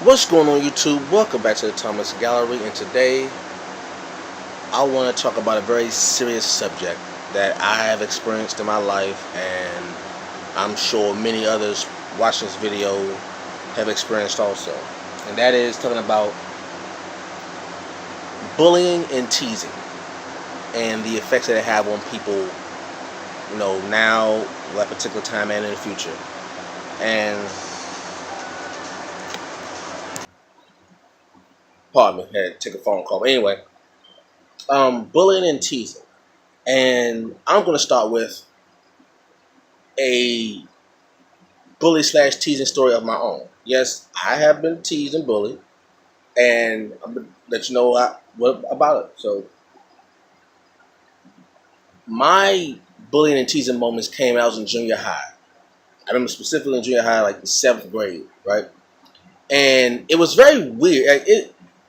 What's going on YouTube? Welcome back to the Thomas Gallery, and today I want to talk about a very serious subject that I have experienced in my life, and I'm sure many others watching this video have experienced also. And that is talking about bullying and teasing and the effects that it have on people, now, at that particular time, and in the future. And pardon me, had to take a phone call. But anyway, bullying and teasing. And I'm going to start with a bully slash teasing story of my own. Yes, I have been teased and bullied, and I'm going to let you know what about it. So, my bullying and teasing moments came when I was in junior high. I remember specifically in junior high, like the 7th grade, right? And it was very weird.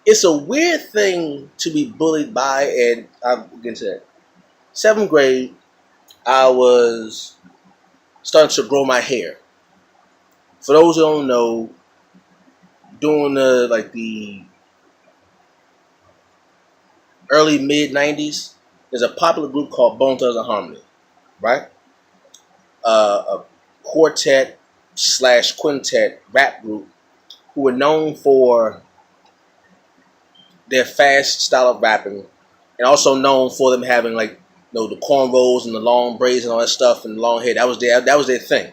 It's a weird thing to be bullied by, and I'll get into that. 7th grade, I was starting to grow my hair. For those who don't know, during the early mid '90s, there's a popular group called Bone Thugs-n-Harmony, right? A quartet slash quintet rap group who were known for their fast style of rapping, and also known for them having the cornrows and the long braids and all that stuff and the long hair. That was their thing.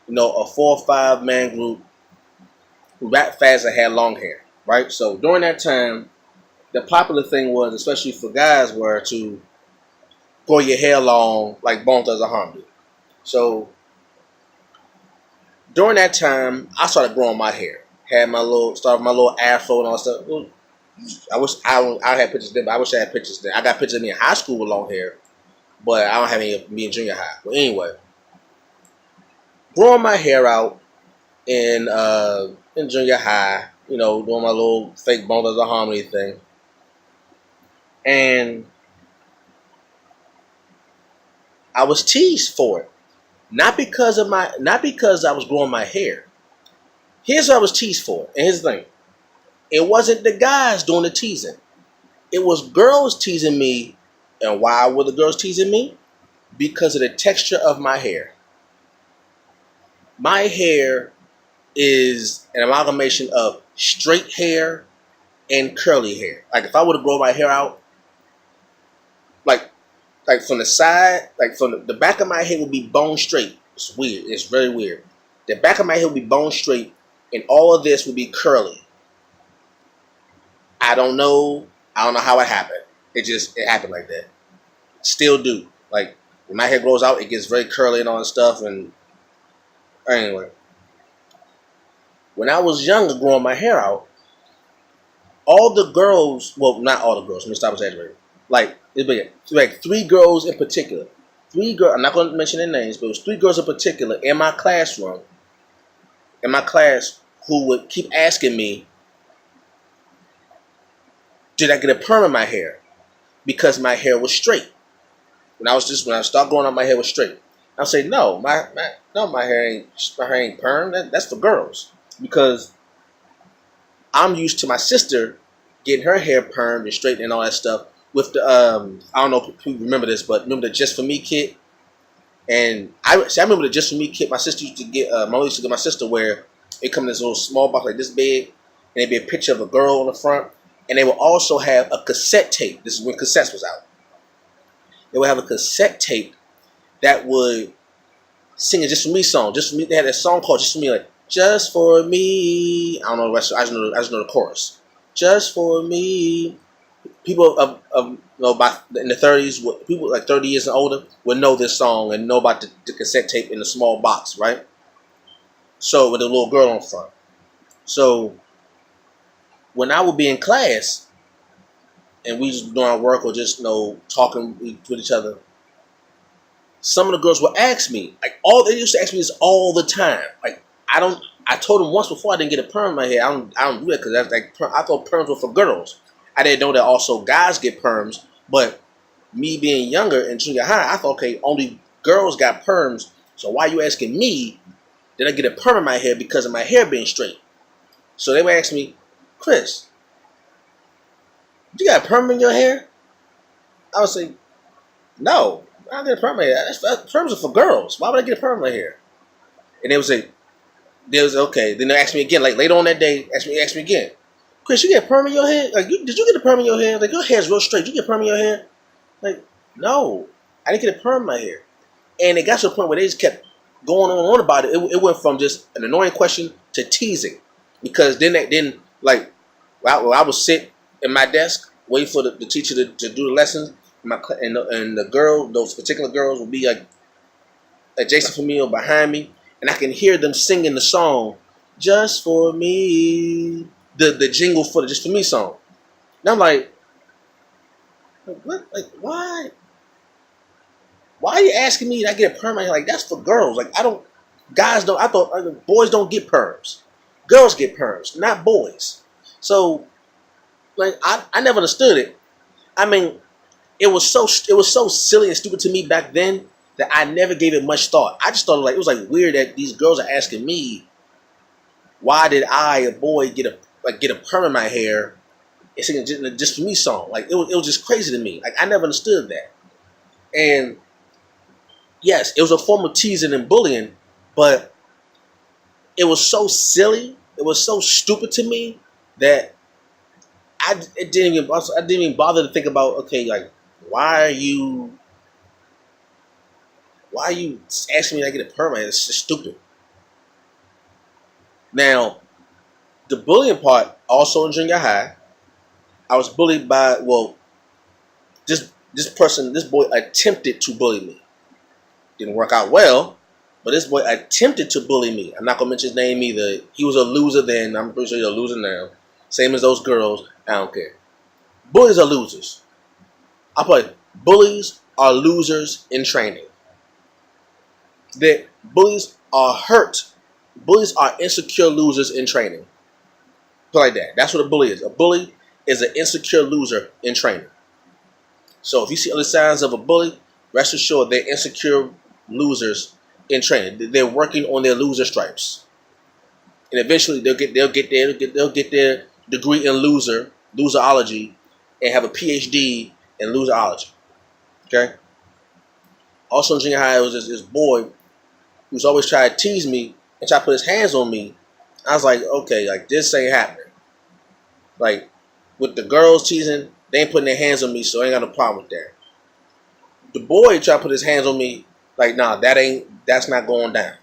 A 4 or 5 man group who rapped fast and had long hair, right? So during that time, the popular thing was, especially for guys, were to grow your hair long like Bone Thugs-n-Harmony. So during that time, I started growing my hair. Had started my little afro and all that stuff. I had pictures then, but I wish I had pictures then. I got pictures of me in high school with long hair, but I don't have any of me in junior high. But anyway, growing my hair out in junior high, doing my little fake Bone Thugs-n-Harmony thing, and I was teased for it. Not because I was growing my hair. Here's what I was teased for, and here's the thing. It wasn't the guys doing the teasing. It was girls teasing me. And why were the girls teasing me? Because of the texture of my hair. My hair is an amalgamation of straight hair and curly hair. Like if I were to grow my hair out, like from the side, like from the back of my head would be bone straight. It's weird. It's very weird. The back of my head would be bone straight, and all of this would be curly. I don't know how it happened. It happened like that. Still do. Like when my hair grows out, it gets very curly and all that stuff. And anyway, when I was younger, growing my hair out, all the girls, well, not all the girls. Let me stop exaggerating. It's like 3 girls in particular. 3 girls. I'm not going to mention their names, but it was 3 girls in particular in my classroom, who would keep asking me, did I get a perm in my hair? Because my hair was straight. When I started growing up, my hair was straight. I'll say, no, my hair ain't perm. That's for girls. Because I'm used to my sister getting her hair permed and straightened and all that stuff with the I don't know if you remember this, but remember the Just For Me kit? And I remember the Just For Me kit my sister used to get. My mom used to get my sister where it come in this little small box like this big, and it'd be a picture of a girl on the front. And they would also have a cassette tape. This is when cassettes was out. They would have a cassette tape that would sing a Just For Me song. Just For Me. They had a song called Just For Me, like Just For Me. I don't know the rest. I just know the chorus. Just For Me. People by in the 30s, people like 30 years and older would know this song and know about the cassette tape in the small box, right? So with a little girl on front. So when I would be in class and we just doing our work or just talking with each other, some of the girls would ask me, they used to ask me this all the time. I told them once before I didn't get a perm in my hair. I don't do it because I thought perms were for girls. I didn't know that also guys get perms, but me being younger in junior high, I thought, okay, only girls got perms. So why are you asking me, did I get a perm in my hair because of my hair being straight? So they would ask me, Chris, you got a perm in your hair? I would say, no, I don't get a perm in my hair. Perms are for girls. Why would I get a perm in my hair? And they would say, okay. Then they ask me again, like later on that day, ask me again, Chris, you get a perm in your hair? Like, did you get a perm in your hair? Like, your hair's real straight. Did you get a perm in your hair? Like, no, I didn't get a perm in my hair. And it got to a point where they just kept going on about it. It went from just an annoying question to teasing, because then like, while I would sit in my desk waiting for the teacher to do the lessons, and the girl, those particular girls would be like adjacent from me or behind me, and I can hear them singing the song "Just for Me," the jingle for the "Just for Me" song. And I'm like what? Like, why? Why are you asking me? Did I get a perm? Like, that's for girls. Like, guys don't. I thought boys don't get perms. Girls get perms, not boys. So, like, I never understood it. I mean, it was so silly and stupid to me back then that I never gave it much thought. I just thought it was like weird that these girls are asking me, why did I, a boy, get a perm in my hair and singing just for me song? Like, it was just crazy to me. Like, I never understood that. And yes, it was a form of teasing and bullying, but it was so silly, it was so stupid to me that I didn't even bother to think about, okay, like, why are you asking me to get a permit? It's just stupid. Now, the bullying part, also in junior high, I was bullied by, this boy attempted to bully me. Didn't work out well, but this boy attempted to bully me. I'm not going to mention his name either. He was a loser then. I'm pretty sure he's a loser now. Same as those girls. I don't care. Bullies are losers. I put bullies are losers in training. That bullies are hurt. Bullies are insecure losers in training. Put like that. That's what a bully is. A bully is an insecure loser in training. So if you see other signs of a bully, rest assured they're insecure losers in training. They're working on their loser stripes, and eventually they'll get their degree in loserology, and have a PhD in loserology. Okay. Also in junior high, it was this boy who was always trying to tease me and try to put his hands on me. I was like, okay, like, this ain't happening. Like, with the girls teasing, they ain't putting their hands on me, so I ain't got no problem with that. The boy tried to put his hands on me, like, nah, that's not going down.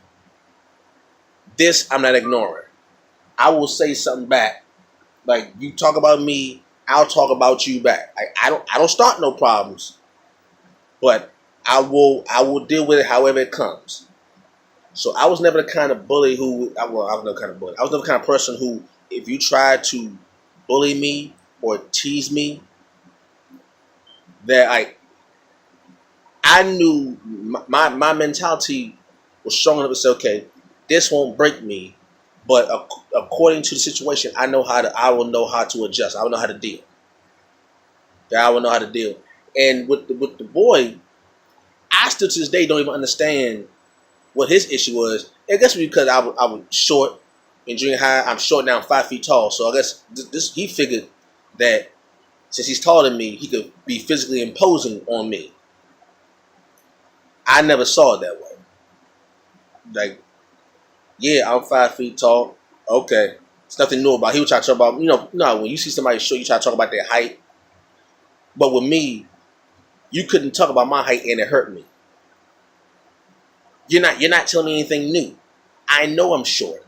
This I'm not ignoring. I will say something back. Like, you talk about me, I'll talk about you back. Like, I don't start no problems, but I will deal with it however it comes. So I was never the kind of bully I was never kind of bully. I was never the kind of person who, if you tried to bully me or tease me, that I knew my mentality was strong enough to say, okay, this won't break me, but according to the situation, I will know how to adjust. I will know how to deal. I will know how to deal. And with the boy, I still to this day don't even understand what his issue was. I guess because I was short in junior high. I'm short now, I'm 5 feet tall. So I guess he figured that since he's taller than me, he could be physically imposing on me. I never saw it that way. Like, yeah, I'm 5 feet tall. Okay. It's nothing new about it. He would try to talk about, no, when you see somebody short, you try to talk about their height. But with me, you couldn't talk about my height and it hurt me. You're not telling me anything new. I know I'm short.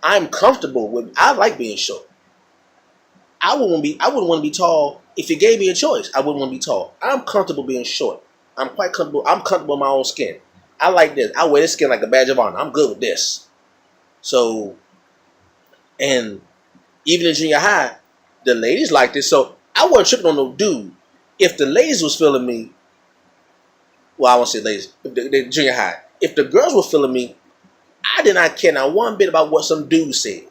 I'm comfortable with, I like being short. I wouldn't want to be tall if you gave me a choice. I wouldn't want to be tall. I'm comfortable being short. I'm quite comfortable. I'm comfortable in my own skin. I like this. I wear this skin like a badge of honor. I'm good with this. So, and even in junior high, the ladies liked this. So I wasn't tripping on no dude. If the ladies was feeling me, well, I won't say ladies, the junior high. If the girls were feeling me, I did not care not one bit about what some dude said.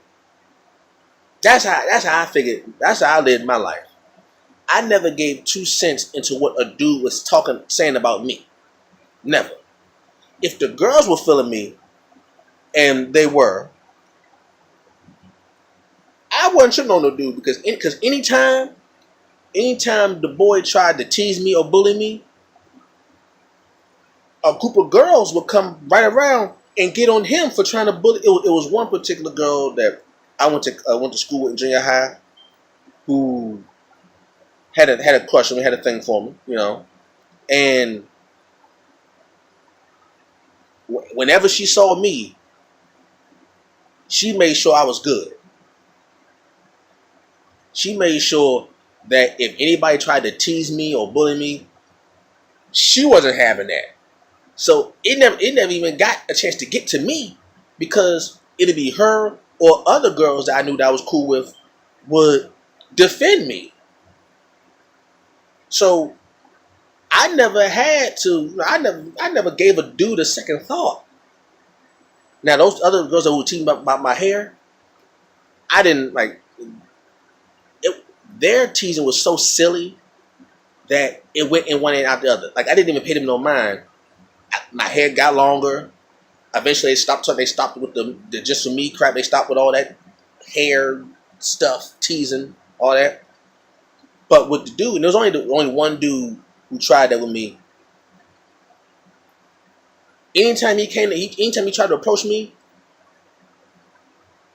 That's how I figured. That's how I lived my life. I never gave 2 cents into what a dude was saying about me. Never. If the girls were feeling me, and they were, wasn't tripping on no dude because anytime the boy tried to tease me or bully me, a group of girls would come right around and get on him for trying to bully. It was one particular girl that I went to school with in junior high who had a crush on me, had a thing for me, and whenever she saw me, she made sure I was good. She made sure that if anybody tried to tease me or bully me, she wasn't having that. So it never even got a chance to get to me because it'd be her or other girls that I knew that I was cool with would defend me. So I never had to. I never gave a dude a second thought. Now those other girls that were teasing about my hair, I didn't like. Their teasing was so silly that it went in one end out the other. Like I didn't even pay them no mind. My hair got longer. Eventually, they stopped. They stopped with the just for me crap. They stopped with all that hair stuff, teasing, all that. But with the dude, and there was only one dude who tried that with me. Anytime he tried to approach me,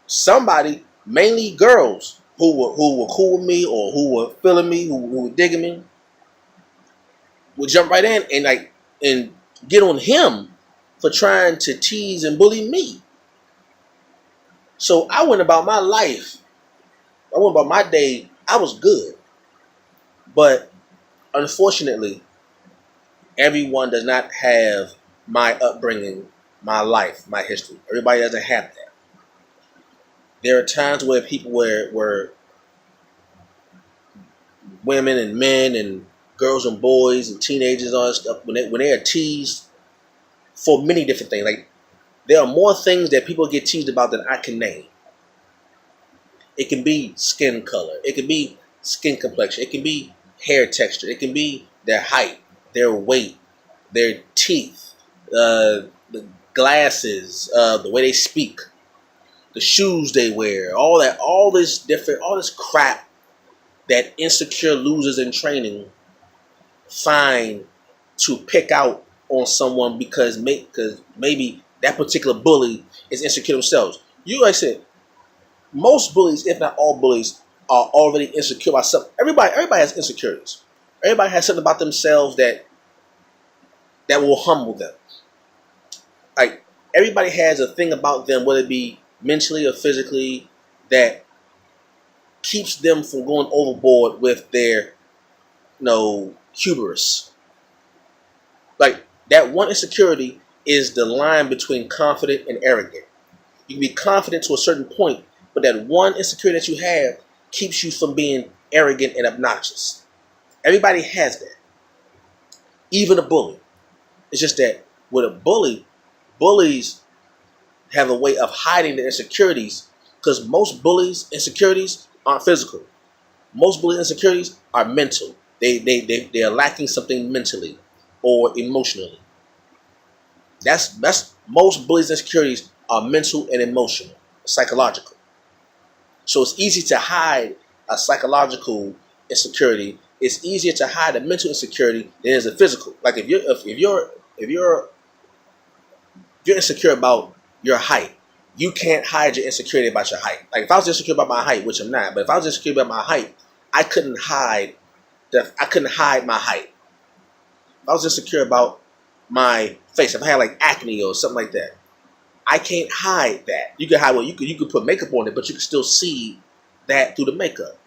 somebody, mainly girls who were cool with me or who were feeling me, who were digging me, would jump right in and get on him for trying to tease and bully me. So I went about my life. I went about my day. I was good. But unfortunately, everyone does not have my upbringing, my life, my history. Everybody doesn't have that. There are times where people where women and men and girls and boys and teenagers and all that stuff, when they are teased for many different things. Like there are more things that people get teased about than I can name. It can be skin color. It can be skin complexion. It can be hair texture. It can be their height, their weight, their teeth, the glasses, the way they speak, the shoes they wear, all this crap that insecure losers in training find to pick out on someone because maybe that particular bully is insecure themselves. Like I said, most bullies, if not all bullies, are already insecure about something. Everybody has insecurities. Everybody has something about themselves that will humble them. Like everybody has a thing about them, whether it be mentally or physically, that keeps them from going overboard with their hubris. Like that one insecurity is the line between confident and arrogant. You can be confident to a certain point, but that one insecurity that you have keeps you from being arrogant and obnoxious. Everybody has that. Even a bully. It's just that with a bullies have a way of hiding their insecurities because most bullies' insecurities aren't physical. Most bullies' insecurities are mental. They are lacking something mentally or emotionally. That's most bullies' insecurities are mental and emotional, psychological. So it's easy to hide a psychological insecurity. It's easier to hide a mental insecurity than it is a physical. Like if you're insecure about your height, you can't hide your insecurity about your height. Like if I was insecure about my height, which I'm not, but if I was insecure about my height, I couldn't hide my height. If I was insecure about my face, if I had like acne or something like that, I can't hide that. You can hide you could put makeup on it, but you can still see that through the makeup.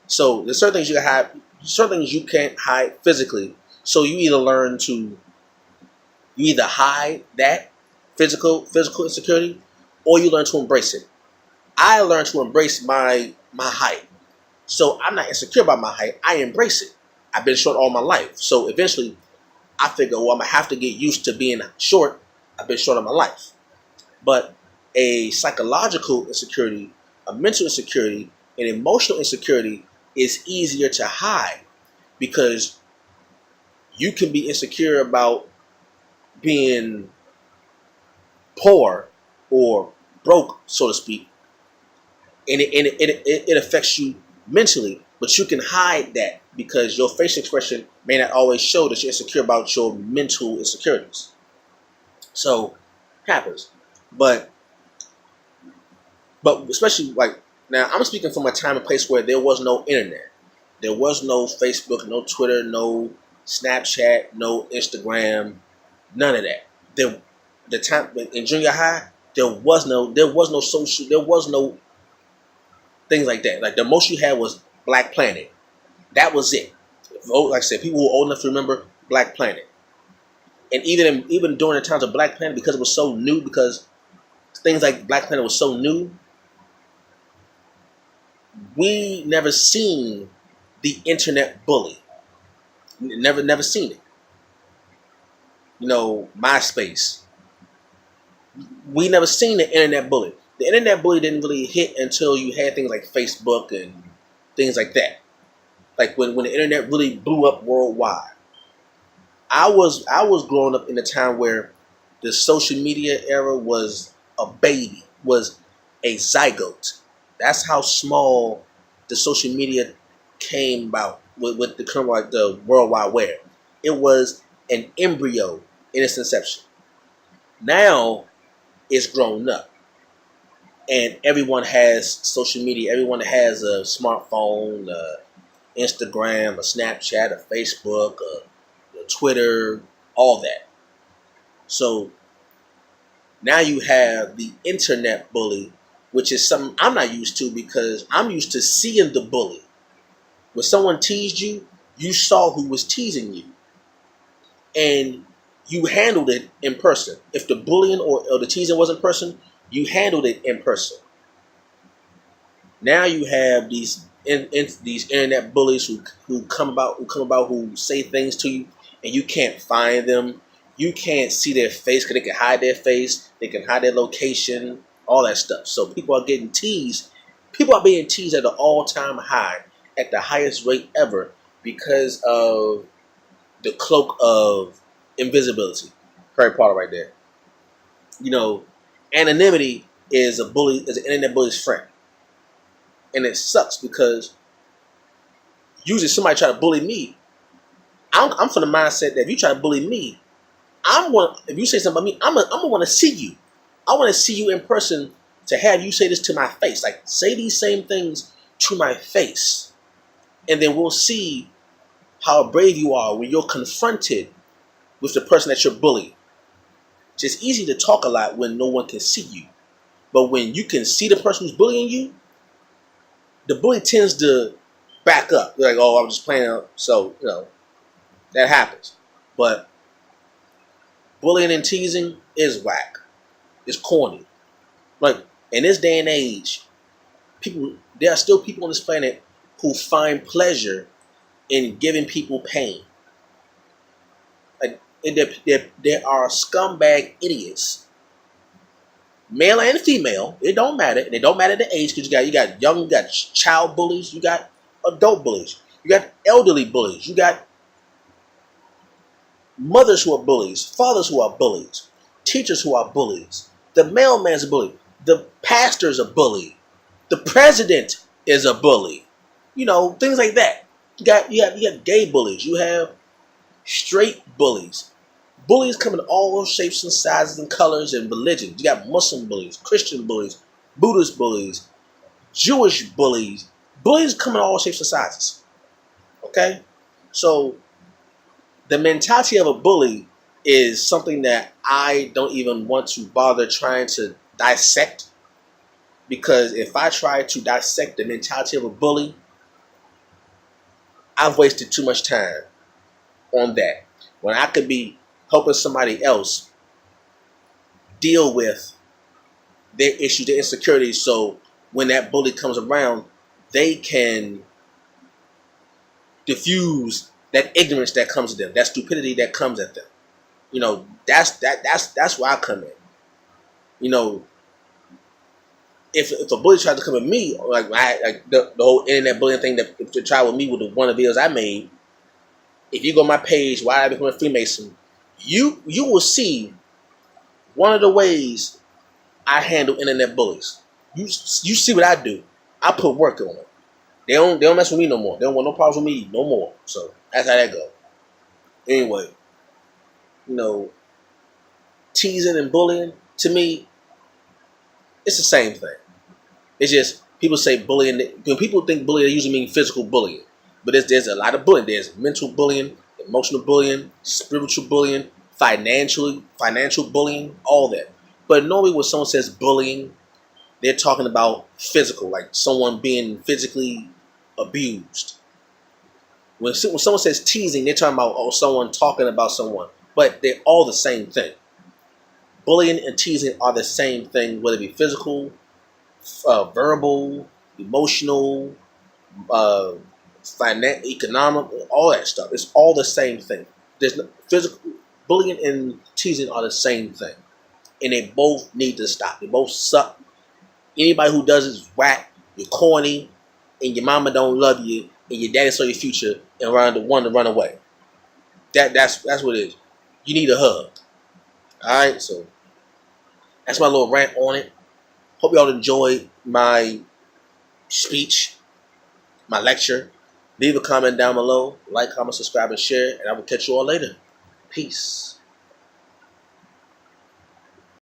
So there's certain things you can hide, certain things you can't hide physically. So you either hide that physical insecurity, or you learn to embrace it. I learned to embrace my height. So I'm not insecure about my height. I embrace it. I've been short all my life. So eventually I figure, I'm gonna have to get used to being short. I've been short all my life. But a psychological insecurity, a mental insecurity, an emotional insecurity is easier to hide because you can be insecure about being poor or broke, so to speak, and it affects you mentally. But you can hide that because your facial expression may not always show that you're insecure about your mental insecurities. So happens, but especially like now, I'm speaking from a time and place where there was no internet, there was no Facebook, no Twitter, no Snapchat, no Instagram, none of that. The time in junior high, there was no social, there was no things like that. Like the most you had was Black Planet. That was it. Like I said, people who were old enough to remember Black Planet. And even during the times of Black Planet, because it was so new, because things like Black Planet was so new, we never seen the internet bully. Never seen it. You know, MySpace. We never seen the internet bully. The internet bully didn't really hit until you had things like Facebook and things like that. Like when the internet really blew up worldwide. I was growing up in a time where the social media era was a baby, was a zygote. That's how small the social media came about with the current, like the World Wide Web. It was an embryo in its inception. Now it's grown up, and everyone has social media. Everyone has a smartphone, Instagram, a Snapchat, a Facebook, a Twitter, all that. So now you have the internet bully, which is something I'm not used to because I'm used to seeing the bully. When someone teased you, you saw who was teasing you. And you handled it in person. If the bullying or the teasing was in person, you handled it in person. Now you have these internet bullies who come about who say things to you and you can't find them. You can't see their face because they can hide their face. They can hide their location, all that stuff. So people are getting teased. People are being teased at an all-time high, at the highest rate ever, because of the cloak of invisibility. Harry Potter right there. You know, anonymity is an internet bully's friend. And it sucks because usually somebody try to bully me. I'm from the mindset that if you try to bully me, if you say something about me, I'm gonna want to see you. I want to see you in person to have you say this to my face. Like, say these same things to my face. And then we'll see how brave you are when you're confronted with the person that you're bullying. It's just easy to talk a lot when no one can see you. But when you can see the person who's bullying you, the bully tends to back up. They're like, oh, I'm just playing out. So, that happens. But bullying and teasing is whack. It's corny. Like, in this day and age, there are still people on this planet who find pleasure in giving people pain. Like, there are scumbag idiots, male and female. It don't matter. And it don't matter the age because you got child bullies, you got adult bullies, you got elderly bullies, you got mothers who are bullies, fathers who are bullies, teachers who are bullies. The mailman's a bully. The pastor's a bully. The president is a bully. Things like that. You got gay bullies. You have straight bullies. Bullies come in all shapes and sizes and colors and religions. You got Muslim bullies, Christian bullies, Buddhist bullies, Jewish bullies. Bullies come in all shapes and sizes. Okay? So the mentality of a bully is something that I don't even want to bother trying to dissect. Because if I try to dissect the mentality of a bully, I've wasted too much time on that. When I could be helping somebody else deal with their issues, their insecurities, so when that bully comes around, they can diffuse that ignorance that comes to them, that stupidity that comes at them. That's where I come in. If a bully tries to come at me, like the whole internet bullying thing that to try with me with one of the videos I made, if you go on my page, Why I Become a Freemason, you will see one of the ways I handle internet bullies. You see what I do. I put work on it. They don't mess with me no more. They don't want no problems with me no more. So that's how that go. Anyway, you know, teasing and bullying, to me, it's the same thing. It's just people say bullying. When people think bullying, they usually mean physical bullying. But there's a lot of bullying. There's mental bullying, emotional bullying, spiritual bullying, financial bullying, all that. But normally when someone says bullying, they're talking about physical, like someone being physically abused. When someone says teasing, they're talking about someone talking about someone. But they're all the same thing. Bullying and teasing are the same thing, whether it be physical, verbal, emotional, uh, economic, all that stuff. It's all the same thing. There's no, physical bullying and teasing are the same thing, and they both need to stop. They both suck. Anybody who does it is whack. You're corny, and your mama don't love you, and your daddy saw your future and want to run away. That's what it is. You need a hug. All right, so that's my little rant on it. Hope y'all enjoyed my speech, my lecture. Leave a comment down below. Like, comment, subscribe, and share. And I will catch you all later. Peace.